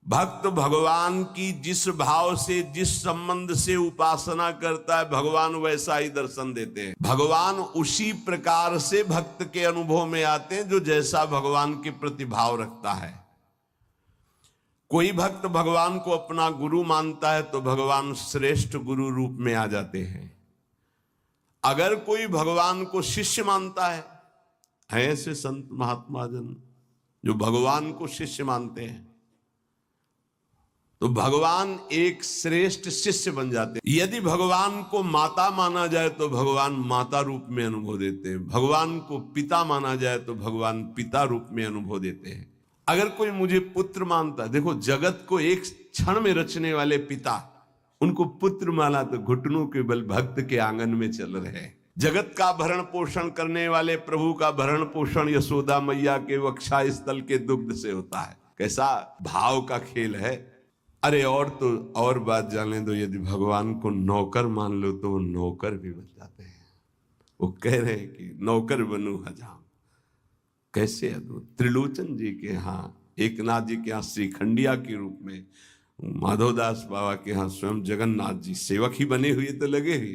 भक्त भगवान की जिस भाव से, जिस संबंध से उपासना करता है, भगवान वैसा ही दर्शन देते हैं। भगवान उसी प्रकार से भक्त के अनुभव में आते हैं जो जैसा भगवान के प्रति भाव रखता है। कोई भक्त भगवान को अपना गुरु मानता है तो भगवान श्रेष्ठ गुरु रूप में आ जाते हैं। अगर कोई भगवान को शिष्य मानता है ऐसे संत महात्मा जन जो भगवान को शिष्य मानते हैं, तो भगवान एक श्रेष्ठ शिष्य बन जाते हैं। यदि भगवान को माता माना जाए तो भगवान माता रूप में अनुभव देते हैं। भगवान को पिता माना जाए तो भगवान पिता रूप में अनुभव देते हैं। अगर कोई मुझे पुत्र मानता है, देखो जगत को एक क्षण में रचने वाले पिता, उनको पुत्र माना तो घुटनों के बल भक्त के आंगन में चल रहे हैं। जगत का भरण पोषण करने वाले प्रभु का भरण पोषण यशोदा मैया के वक्षा स्थल के दुग्ध से होता है। कैसा भाव का खेल है। अरे और तो और बात जाने दो, यदि भगवान को नौकर मान लो तो वो नौकर भी बन जाते हैं। वो कह रहे हैं कि नौकर बनूं हजाम। कैसे अद्भुत। त्रिलोचन जी के यहाँ, एकनाथ जी के यहाँ श्रीखंडिया के रूप में, माधवदास बाबा के यहाँ स्वयं जगन्नाथ जी सेवक ही बने हुए तो लगे ही।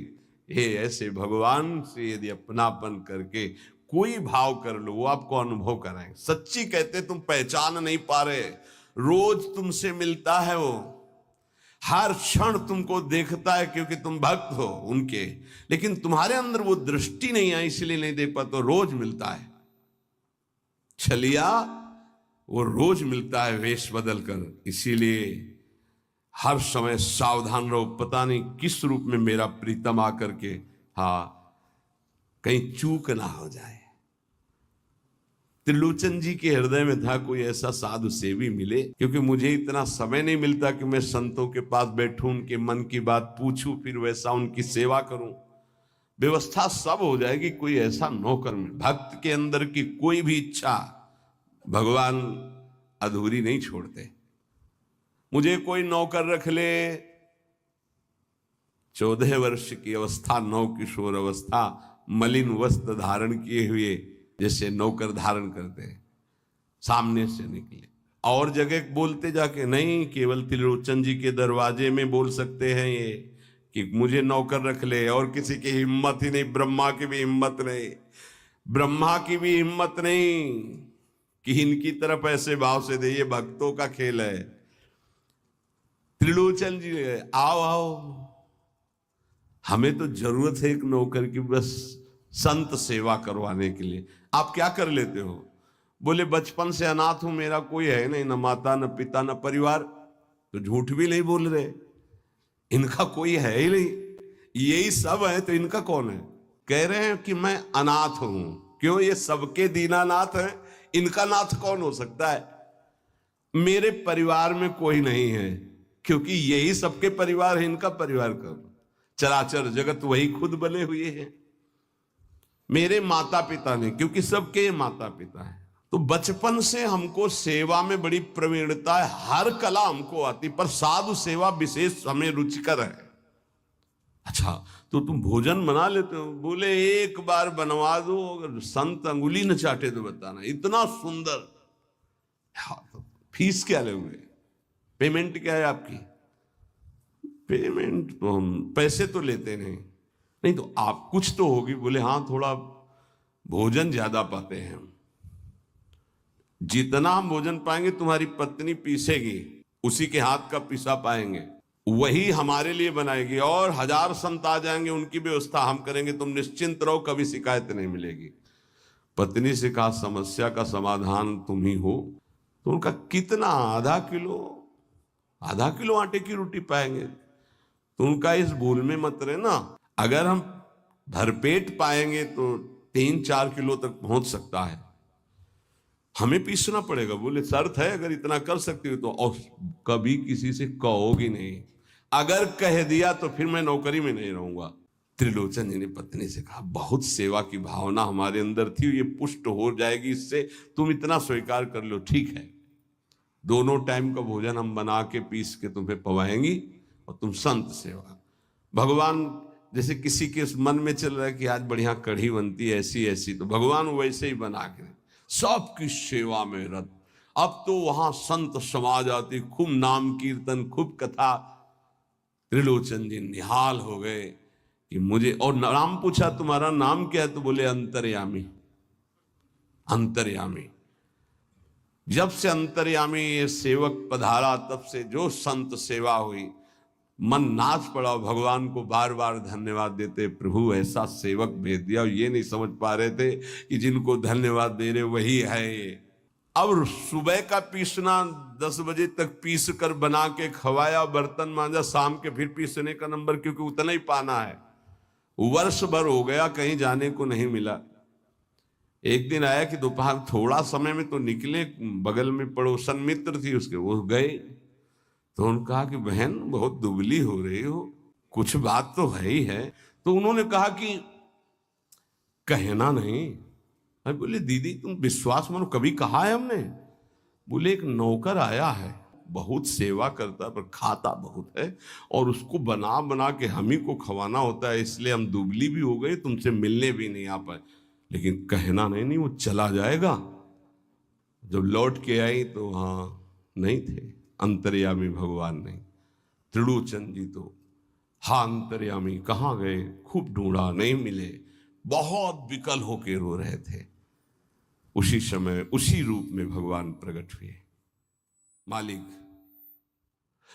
ये ऐसे भगवान से यदि अपनापन करके कोई भाव कर लो, वो आपको अनुभव कराएंगे। सच्ची कहते तुम पहचान नहीं पा रहे, रोज तुमसे मिलता है वो, हर क्षण तुमको देखता है क्योंकि तुम भक्त हो उनके, लेकिन तुम्हारे अंदर वो दृष्टि नहीं आई इसलिए नहीं देख पाते। तो रोज मिलता है छलिया, वो रोज मिलता है वेश बदल कर। इसीलिए हर समय सावधान रहो, पता नहीं किस रूप में मेरा प्रीतम आकर के कहीं चूक ना हो जाए। त्रिलोचन जी के हृदय में था कोई ऐसा साधु सेवी मिले, क्योंकि मुझे इतना समय नहीं मिलता कि मैं संतों के पास बैठूं, उनके मन की बात पूछूं, फिर वैसा उनकी सेवा करूं। व्यवस्था सब हो जाएगी, कोई ऐसा नौकर में। भक्त के अंदर की कोई भी इच्छा भगवान अधूरी नहीं छोड़ते। मुझे कोई नौकर रख ले, 14 वर्ष की अवस्था, नौ किशोर अवस्था, मलिन वस्त्र धारण किए हुए जैसे नौकर धारण करते हैं, सामने से निकले। और जगह बोलते जाके नहीं, केवल त्रिलोचन जी के दरवाजे में बोल सकते हैं ये कि मुझे नौकर रख ले। और किसी की हिम्मत ही नहीं, ब्रह्मा की भी हिम्मत नहीं, ब्रह्मा की भी हिम्मत नहीं कि इनकी तरफ ऐसे भाव से दे। ये भक्तों का खेल है। त्रिलोचन जी आओ आओ, हमें तो जरूरत है एक नौकर की, बस संत सेवा करवाने के लिए। आप क्या कर लेते हो? बोले बचपन से अनाथ हूं, मेरा कोई है नहीं, न माता न पिता न परिवार। तो झूठ भी नहीं बोल रहे, इनका कोई है ही नहीं, यही सब है तो इनका कौन है? कह रहे हैं कि मैं अनाथ हूं। क्यों? ये सबके दीनानाथ है, इनका नाथ कौन हो सकता है? मेरे परिवार में कोई नहीं है, क्योंकि यही सबके परिवार है, इनका परिवार कौन? चराचर जगत वही खुद बने हुए हैं। मेरे माता पिता ने, क्योंकि सबके माता पिता है। तो बचपन से हमको सेवा में बड़ी प्रवीणता है, हर कला हमको आती, पर साधु सेवा विशेष हमें रुचिकर है। अच्छा तो तुम भोजन बना लेते हो? बोले एक बार बनवा दो, अगर संत अंगुली न चाटे तो बताना। इतना सुंदर। तो फीस क्या लोगे? पेमेंट क्या है आपकी? पेमेंट तो हम पैसे तो लेते नहीं तो आप कुछ तो होगी। बोले हाँ, थोड़ा भोजन ज्यादा पाते हैं हम। जितना हम भोजन पाएंगे तुम्हारी पत्नी पीसेगी, उसी के हाथ का पिसा पाएंगे, वही हमारे लिए बनाएगी। और 1000 संत आ जाएंगे, उनकी व्यवस्था हम करेंगे, तुम निश्चिंत रहो, कभी शिकायत नहीं मिलेगी। पत्नी से कहा समस्या का समाधान तुम ही हो। तो उनका कितना? आधा किलो आटे की रोटी पाएंगे। तो उनका इस भूल में मत रहना, अगर हम भरपेट पाएंगे तो 3-4 किलो तक पहुंच सकता है, हमें पीसना पड़ेगा। बोले शर्त है, अगर इतना कर सकती हो तो। और कभी किसी से कहोगी नहीं, अगर कह दिया तो फिर मैं नौकरी में नहीं रहूंगा। त्रिलोचन जी ने पत्नी से कहा बहुत सेवा की भावना हमारे अंदर थी, ये पुष्ट हो जाएगी इससे, तुम इतना स्वीकार कर लो। ठीक है, दोनों टाइम का भोजन हम बना के पीस के तुम्हें पवाएंगी, और तुम संत सेवा। भगवान जैसे किसी के मन में चल रहा है कि आज बढ़िया कढ़ी बनती है ऐसी ऐसी, तो भगवान वैसे ही बना के सबकी सेवा में रत। अब तो वहां संत समाज आते, खूब नाम कीर्तन, खूब कथा। त्रिलोचन जी निहाल हो गए कि मुझे, और नाम पूछा तुम्हारा नाम क्या है, तो बोले अंतर्यामी। अंतर्यामी। जब से अंतर्यामी ये सेवक पधारा, तब से जो संत सेवा हुई, मन नाच पड़ा, भगवान को बार बार धन्यवाद देते, प्रभु ऐसा सेवक भेज दिया। ये नहीं समझ पा रहे थे कि जिनको धन्यवाद दे रहे वही है। अब सुबह का पीसना 10 बजे तक पीस कर बना के खवाया, बर्तन मांजा, शाम के फिर पीसने का नंबर, क्योंकि उतना ही पाना है। वर्ष भर हो गया, कहीं जाने को नहीं मिला। एक दिन आया कि दोपहर थोड़ा समय में तो निकले, बगल में पड़ोसन मित्र थी उसके, वो गए तो उन्होंने कहा कि बहन बहुत दुबली हो रही हो, कुछ बात तो है ही है। तो उन्होंने कहा कि कहना नहीं। मैं बोले दीदी तुम विश्वास मानो, कभी कहा है हमने? बोले एक नौकर आया है, बहुत सेवा करता पर खाता बहुत है, और उसको बना बना के हम ही को खवाना होता है, इसलिए हम दुबली भी हो गए, तुमसे मिलने भी नहीं आ पाए। लेकिन कहना नहीं, वो चला जाएगा। जब लौट के आई तो हाँ नहीं थे, अंतर्यामी भगवान नहीं। त्रिलोचन जी तो हाँ अंतर्यामी कहाँ गए, खूब ढूंढा, नहीं मिले, बहुत विकल होके रो रहे थे। उसी समय उसी रूप में भगवान प्रकट हुए। मालिक,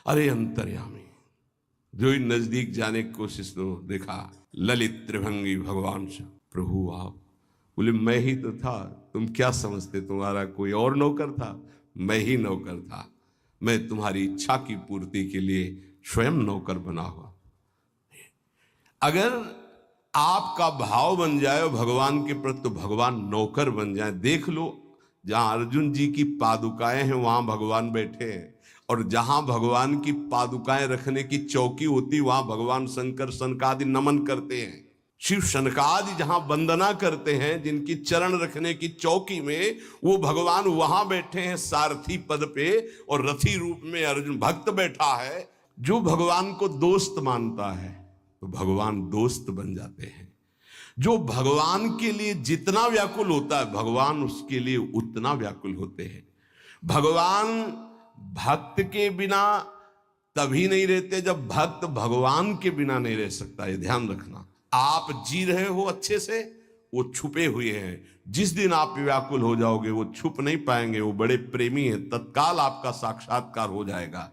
अरे अंतर्यामी, जो ही नजदीक जाने की कोशिश तो देखा ललित त्रिभंगी भगवान से, प्रभु आप। बोले मैं ही तो था, तुम क्या समझते तुम्हारा कोई और नौकर था? मैं ही नौकर था, मैं तुम्हारी इच्छा की पूर्ति के लिए स्वयं नौकर बना हुआ। अगर आपका भाव बन जाए भगवान के प्रति, तो भगवान नौकर बन जाए। देख लो, जहां अर्जुन जी की पादुकाएं हैं वहां भगवान बैठे हैं, और जहां भगवान की पादुकाएं रखने की चौकी होती वहां भगवान शंकर सनकादि नमन करते हैं। शिव सनकादि जहां वंदना करते हैं, जिनकी चरण रखने की चौकी में, वो भगवान वहां बैठे हैं सारथी पद पे, और रथी रूप में अर्जुन भक्त बैठा है। जो भगवान को दोस्त मानता है तो भगवान दोस्त बन जाते हैं। जो भगवान के लिए जितना व्याकुल होता है, भगवान उसके लिए उतना व्याकुल होते हैं। भगवान भक्त के बिना तभी नहीं रहते जब भक्त भगवान के बिना नहीं रह सकता। ये ध्यान रखना। आप जी रहे हो अच्छे से, वो छुपे हुए हैं। जिस दिन आप व्याकुल हो जाओगे वो छुप नहीं पाएंगे, वो बड़े प्रेमी हैं, तत्काल आपका साक्षात्कार हो जाएगा।